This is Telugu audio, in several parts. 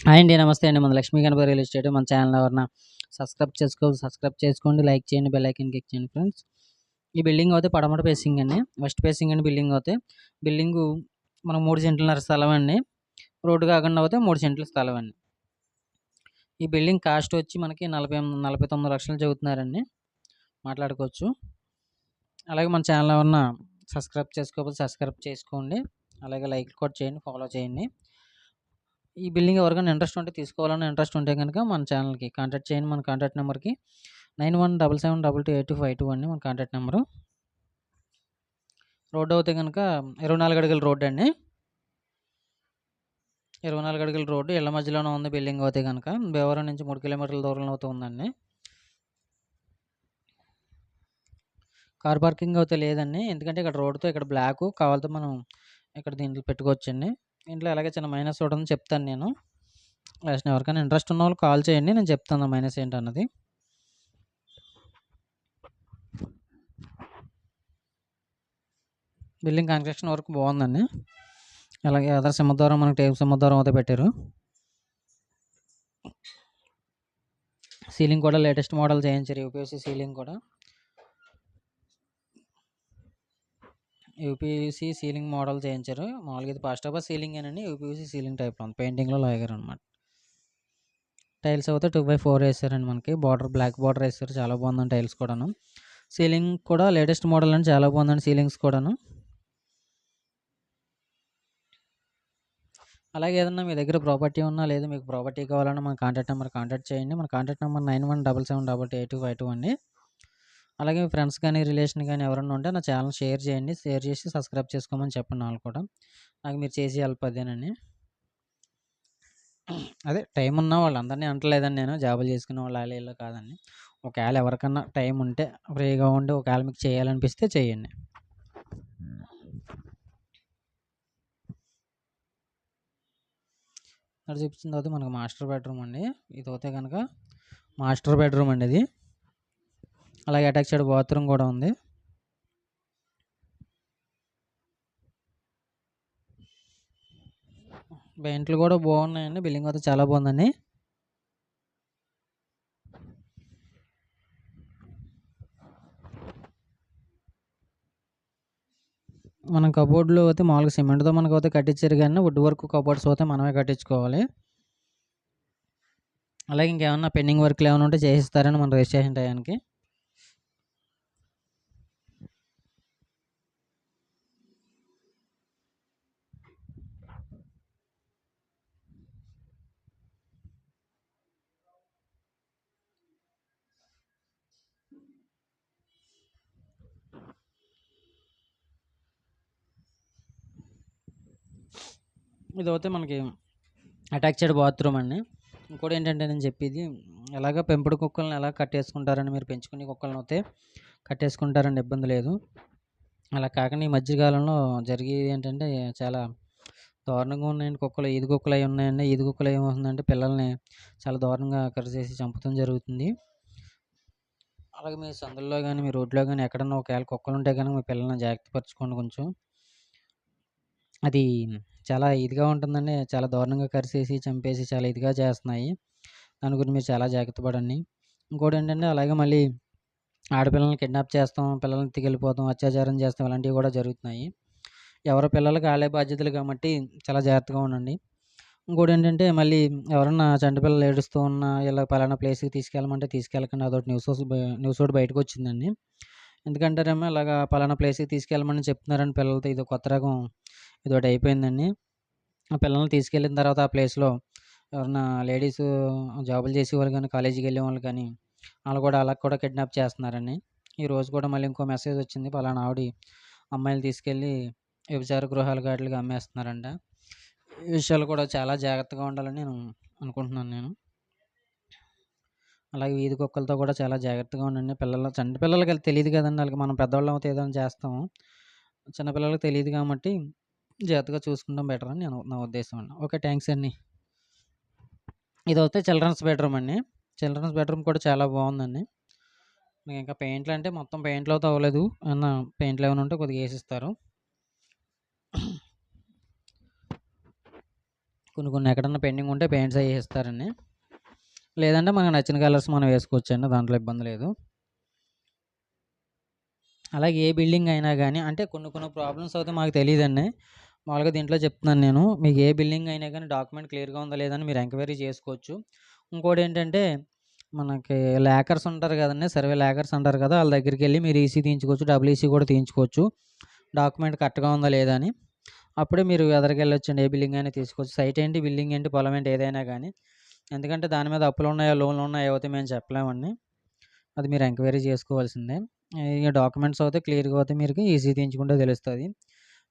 హాయ్ అండి. నమస్తే అండి. మన లక్ష్మీ గణపతి రియల్ ఎస్టేట్. మన ఛానల్ ఎవరన్నా సబ్స్క్రైబ్ చేసుకోండి, లైక్ చేయండి, బెల్ ఐకాన్ క్లిక్ చేయండి ఫ్రెండ్స్. ఈ బిల్డింగ్ అయితే పడమట ఫేసింగ్ అండి, వెస్ట్ ఫేసింగ్ అండి. బిల్డింగు మనం 3 సెంట్లన్నర స్థలం అండి. రోడ్డు కాకుండా అయితే 3 సెంట్ల స్థలం అండి. ఈ బిల్డింగ్ కాస్ట్ వచ్చి మనకి 49 లక్షలు చెబుతున్నారండి. మాట్లాడుకోవచ్చు. అలాగే మన ఛానల్ ఎవరన్నా సబ్స్క్రైబ్ చేసుకోండి. అలాగే లైక్ కూడా చేయండి, ఫాలో చేయండి. ఈ బిల్డింగ్ ఎవరికైనా ఇంట్రెస్ట్ ఉంటే కనుక మన ఛానల్కి కాంటాక్ట్ చేయండి. మన కాంటాక్ట్ నెంబర్కి 9177728252 అండి మన కాంటాక్ట్ నెంబరు. రోడ్డు అయితే కనుక 24 అడుగుల రోడ్డు అండి. 24 అడుగుల రోడ్డు ఇళ్ల మధ్యలోనే ఉంది. బిల్డింగ్ అయితే కనుక భీమవరం నుంచి 3 కిలోమీటర్ల దూరంలో అవుతూ ఉందండి. కార్ పార్కింగ్ అయితే లేదండి, ఎందుకంటే ఇక్కడ రోడ్డుతో ఇక్కడ బ్లాక్ కావాలంటే మనం ఇక్కడ దీంట్లో పెట్టుకోవచ్చండి. ఇంట్లో అలాగే చిన్న మైనస్ ఒకటి ఉంది, చెప్తాను నేను లాస్ట్. ఎవరికైనా ఇంట్రెస్ట్ ఉన్న వాళ్ళు కాల్ చేయండి, నేను చెప్తాను మైనస్ ఏంటన్నది. బిల్డింగ్ కన్స్ట్రక్షన్ వర్క్ బాగుందండి. అలాగే అదర్ సింహద్వారం, మనకి టేబుల్ సింహద్వారం అయితే పెట్టారు. సీలింగ్ కూడా లేటెస్ట్ మోడల్ చేయించారు. యూపీసీ సీలింగ్ మోడల్ చేయించారు. మామూలుగా ఇది ఫస్ట్ ఆఫ్ ఆల్ సీలింగ్ ఏనండి, యూపీసీ సీలింగ్ టైప్లో ఉంది. పెయింటింగ్లో లాగారు అనమాట. టైల్స్ అయితే 2x4 వేసారండి. మనకి బ్లాక్ బార్డర్ వేసారు. చాలా బాగుందండి టైల్స్ కూడాను. సీలింగ్ కూడా లేటెస్ట్ మోడల్ అండి, చాలా బాగుందండి సీలింగ్స్ కూడాను. అలాగే ఏదన్నా మీ దగ్గర ప్రాపర్టీ ఉన్నా, లేదా మీకు ప్రాపర్టీ కావాలన్నా మన కాంటాక్ట్ చేయండి. మన కాంటాక్ట్ నెంబర్ 9177728252 అండి. అలాగే మీ ఫ్రెండ్స్ కానీ, రిలేషన్ కానీ ఎవరన్నా ఉంటే నా ఛానల్ షేర్ చేయండి. షేర్ చేసి సబ్స్క్రైబ్ చేసుకోమని చెప్పండి. వాళ్ళు కూడా నాకు మీరు చేసి హెల్ప్ అదేనండి. అదే టైం ఉన్న వాళ్ళందరినీ అంటలేదండి, నేను జాబులు చేసుకునే వాళ్ళు అలా ఇలా కాదండి. ఒకవేళ ఎవరికన్నా టైం ఉంటే ఫ్రీగా ఉండి ఒకవేళ మీకు చేయాలనిపిస్తే చేయండి. అది చూపించిన తర్వాత మనకు మాస్టర్ బెడ్రూమ్ అండి. ఇది అయితే కనుక మాస్టర్ బెడ్రూమ్ అండి ఇది. అలాగే అటాచ్డ్ బాత్రూమ్ కూడా ఉంది. పెయింట్లు కూడా బాగున్నాయండి. బిల్డింగ్ అయితే చాలా బాగుందండి. మనం కబోర్డ్లు అయితే మామూలుగా సిమెంట్తో మనకు అయితే కట్టించారు, కానీ వుడ్ వర్క్ కబోర్డ్స్ అయితే మనమే కట్టించుకోవాలి. అలాగే ఇంకేమన్నా పెండింగ్ వర్క్లు ఏమైనా ఉంటే చేసిస్తారని మన రిజిస్ట్రేషన్ టయానికి. ఇది అయితే మనకి అటాచ్డ్ బాత్రూమ్ అండి. ఇంకోటి ఏంటంటే నేను చెప్పేది, ఎలాగ పెంపుడు కుక్కలను ఎలా కట్టేసుకుంటారని, మీరు పెంచుకునే కుక్కలను అయితే కట్టేసుకుంటారని ఇబ్బంది లేదు. అలా కాకుండా ఈ మధ్యకాలంలో జరిగేది ఏంటంటే చాలా దారుణంగా ఉన్నాయండి కుక్కలు. ఈది కుక్కలు అవి ఉన్నాయండి. ఈది కుక్కలు ఏమవుతుందంటే పిల్లల్ని చాలా దారుణంగా కరిచేసి చంపడం జరుగుతుంది. అలాగే మీ సందుల్లో కానీ, మీ రోడ్లో కానీ ఎక్కడన్నా ఒకవేళ కుక్కలు ఉంటే కనుక మీ పిల్లల్ని జాగ్రత్త పరచుకోండి కొంచెం. అది చాలా ఇదిగా ఉంటుందండి. చాలా దారుణంగా కరిసేసి, చంపేసి చాలా ఇదిగా చేస్తున్నాయి. దాని గురించి మీరు చాలా జాగ్రత్త పడండి. ఇంకోటేంటంటే అలాగే మళ్ళీ ఆడపిల్లల్ని కిడ్నాప్ చేస్తాం, పిల్లల్ని ఎత్తుకెళ్ళిపోతాం, అత్యాచారం చేస్తాం, ఇలాంటివి కూడా జరుగుతున్నాయి. ఎవరి పిల్లలకి ఆళ్ళే బాధ్యతలు కాబట్టి చాలా జాగ్రత్తగా ఉండండి. ఇంకోటేంటంటే మళ్ళీ ఎవరన్నా చంటి పిల్లలు ఏడుస్తూ ఉన్నా, ఇలా పలానా ప్లేస్‌కి తీసుకెళ్ళమంటే తీసుకెళ్ళకండి. అదొకటి న్యూస్ ఒకటి బయటకొచ్చిందండి. ఎందుకంటారేమో ఇలాగా పలానా ప్లేస్‌కి తీసుకెళ్ళమని చెప్తున్నారని పిల్లలతో, ఇదో కొత్త రకం ఇదొకటి అయిపోయిందండి. ఆ పిల్లల్ని తీసుకెళ్ళిన తర్వాత ఆ ప్లేస్‌లో ఎవరన్నా లేడీసు జాబులు చేసేవాళ్ళు కానీ, కాలేజీకి వెళ్ళేవాళ్ళు కానీ ఆళ్ళు కూడా అలా కూడా కిడ్నాప్ చేస్తున్నారండి. ఈరోజు కూడా మళ్ళీ ఇంకో మెసేజ్ వచ్చింది. పలానా అమ్మాయిలు తీసుకెళ్ళి వ్యభిచార గృహాలకు ఆటిలకి అమ్మేస్తున్నారంట. ఈ విషయాలు కూడా చాలా జాగ్రత్తగా ఉండాలని అనుకుంటున్నాను. అలాగే వీధి కుక్కలతో కూడా చాలా జాగ్రత్తగా ఉండండి. చంటి పిల్లలకి తెలీదు కదండి. ఆళ్ళకి మనం పెద్దవాళ్ళం అయితే ఏదైనా చేస్తాము. చిన్న పిల్లలకి తెలీదు కాబట్టి జాగ్రత్తగా చూసుకుంటాం బెటర్ అని నా ఉద్దేశం అండి. ఓకే, థ్యాంక్స్ అండి. ఇదైతే చిల్డ్రన్స్ బెడ్రూమ్ అండి. చిల్డ్రన్స్ బెడ్రూమ్ కూడా చాలా బాగుందండి. మీకు ఇంకా పెయింట్లు అంటే మొత్తం పెయింట్లు అయితే అవ్వలేదు. ఏమన్నా పెయింట్లు ఏమైనా ఉంటే కొద్దిగా వేసిస్తారు. కొన్ని కొన్ని ఎక్కడన్నా పెండింగ్ ఉంటే పెయింట్స్ అవి ఇస్తారండి. లేదంటే మనకు నచ్చిన కలర్స్ మనం వేసుకోవచ్చండి, దాంట్లో ఇబ్బంది లేదు. అలాగే ఏ బిల్డింగ్ అయినా కానీ అంటే కొన్ని కొన్ని ప్రాబ్లమ్స్ అయితే మాకు తెలియదండి. మామూలుగా దీంట్లో చెప్తున్నాను నేను. మీకు ఏ బిల్డింగ్ అయినా కానీ డాక్యుమెంట్ క్లియర్‌గా ఉందా లేదా అని మీరు ఎంక్వైరీ చేసుకోవచ్చు. ఇంకోటేంటంటే మనకి లేకర్స్ ఉంటారు కదండీ! సర్వే లేకర్స్ అంటారు కదా! ఆళ్ళ దగ్గరికెళ్ళి మీరు ఈసీ తీయించుకోవచ్చు. డబుల్ ఈసీ కూడా తీయించుకోవచ్చు. డాక్యుమెంట్ కరెక్ట్‌గా ఉందా లేదా అని. అప్పుడే మీరు ఎదరికెళ్ళొచ్చండి. ఏ బిల్డింగ్ అయినా తీసుకోవచ్చు. సైట్ ఏంటి, బిల్డింగ్ ఏంటి, పొలం ఏంటి ఏదైనా గానీ. ఎందుకంటే దాని మీద అప్పులున్నాయా, లోన్‌లున్నాయా అయితే మేము చెప్పలేమండి. అది మీరు ఎంక్వైరీ చేసుకోవాల్సిందే. ఇగ డాక్యుమెంట్స్ అవుతే క్లియర్‌గా అవుతే మీకు ఈసీ తీయించుకుంటే తెలుస్తది.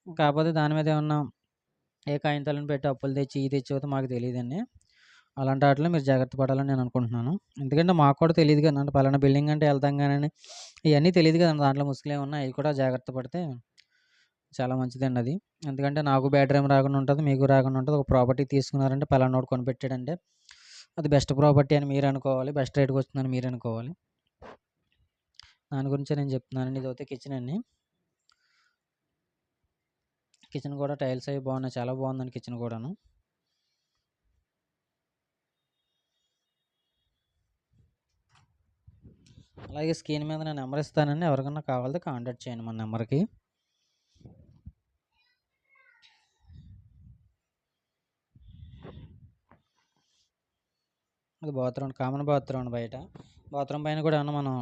కాపోతే దాని మీద ఏమన్నా ఏ కాగితాలను పెట్టి అప్పులు తెచ్చి, ఇయి తెచ్చి అవుతే మాకు తెలీదండి. అలాంటి ఆటిల్లో మీరు జాగ్రత్త పడాలని నేను అనుకుంటున్నాను. ఎందుకంటే మాకు కూడా తెలీదు కదండి. పలానా బిల్డింగ్ అంటే ఎళ్తాం గానండి, ఇయన్నీ తెలీదు కదండి. దాంట్లో ముసుగులేమున్నా అయి కూడా జాగ్రత్త పడితే చాలా మంచిదండి అది. ఎందుకంటే నాకు బ్యాడ్ రేమ్ రాకుండా ఉంటది. మీకు రాకుండా ఉంటది. ఒక ప్రాపర్టీ తీసుకున్నారంటే పలానోడు కొనిపెట్టాడంటే అది బెస్ట్ ప్రాపర్టీ అని మీరనుకోవాలి. బెస్ట్ రేట్‌కొస్తుందని మీరనుకోవాలి. దాని గురించే నేను చెప్తున్నానండి. ఇదైతే కిచెన్ అండి. కిచెన్ కూడా టైల్స్ అవి బాగున్నాయి. చాలా బాగుందండి కిచెన్ కూడాను. అలాగే స్క్రీన్ మీద నా నెంబర్ ఇస్తానండి. ఎవరికన్నా కావాలితే కాంటాక్ట్ చేయండి మన నెంబర్‌కి. అది బాత్రూమ్, కామన్ బాత్రూమ్ అండి బయట. బాత్రూమ్ పైన కూడా ఏమన్నా మనం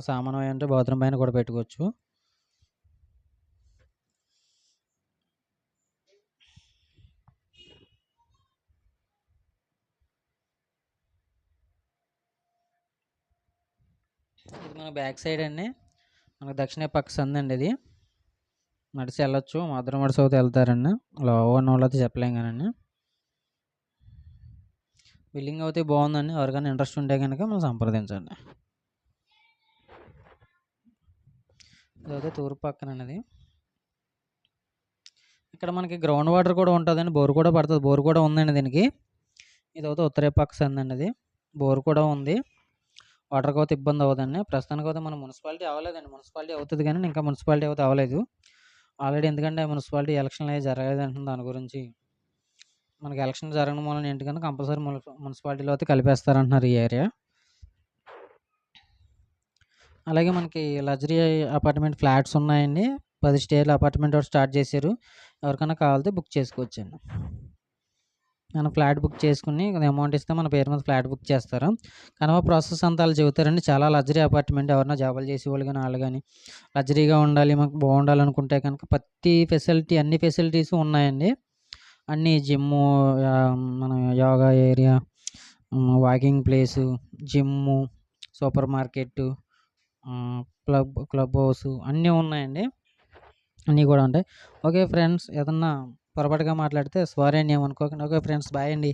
సామాను అయి ఉంటే బాత్రూమ్ పైన కూడా పెట్టుకోవచ్చు. ఇది మన బ్యాక్ సైడ్ అండి. మనకు దక్షిణ పక్క సందండి ఇది. నడిచి వెళ్ళొచ్చు. మధుర నడిచి అయితే వెళ్తారండి. లావు ఉన్నోళ్ళైతే చెప్పలేం కానండి. బిల్డింగ్ అయితే బాగుందండి. ఎవరికైనా ఇంట్రెస్ట్ ఉంటే కనుక మనం సంప్రదించండి. ఇదైతే తూర్పు పక్కనండి అది. ఇక్కడ మనకి గ్రౌండ్ వాటర్ కూడా ఉంటుందండి. బోర్ కూడా పడుతుంది. బోర్ కూడా ఉందండి దీనికి. ఇదైతే ఉత్తర పక్క సందండి అది. బోర్ కూడా ఉంది. వాటర్‌కి అయితే ఇబ్బంది అవ్వదండి. ప్రస్తుతానికైతే మన మున్సిపాలిటీ అవ్వలేదండి. మున్సిపాలిటీ అవుతది గానీ ఇంకా మున్సిపాలిటీ అయితే అవ్వలేదు. ఆల్రెడీ ఎందుకంటే మున్సిపాలిటీ ఎలక్షన్‌లు అవి జరగలేదంటున్నారు. దాని గురించి మనకి ఎలక్షన్ జరగడం వలన ఏంటికన్నా కంపల్సరీ మున్సిపాలిటీలో అయితే కలిపేస్తారంటున్నారు ఈ ఏరియా. అలాగే మనకి లగ్జరీ అపార్ట్మెంట్ ఫ్లాట్స్ ఉన్నాయండి. 10 స్టేర్ల అపార్ట్మెంట్ ఒకటి స్టార్ట్ చేశారు. ఎవరికైనా కావాలితే బుక్ చేసుకోవచ్చండి. మనం ఫ్లాట్ బుక్ చేసుకొని అమౌంట్ ఇస్తే మన పేరు మీద ఫ్లాట్ బుక్ చేస్తారు. కనుమ ప్రాసెస్ అంతా ఆళ్ళు చెబుతారండి. చాలా లగ్జరీ అపార్ట్మెంట్. ఎవరైనా జాబులు చేసేవాళ్ళు గానీ, ఆళ్ళు గానీ లగ్జరీగా ఉండాలి, మాకు బాగుండాలనుకుంటే కనుక ప్రతి ఫెసిలిటీ, అన్ని ఫెసిలిటీసు ఉన్నాయండి. అన్నీ జిమ్ము, మన yoga area, walking place, gym, super market, club house అన్నీ ఉన్నాయండి. అన్నీ కూడా ఉంటాయి. ఓకే ఫ్రెండ్స్, ఏదన్నా పొరపాటుగా మాట్లాడితే సారీ అండి, ఏమనుకోకండి. ఓకే ఫ్రెండ్స్, బాయ్ అండి.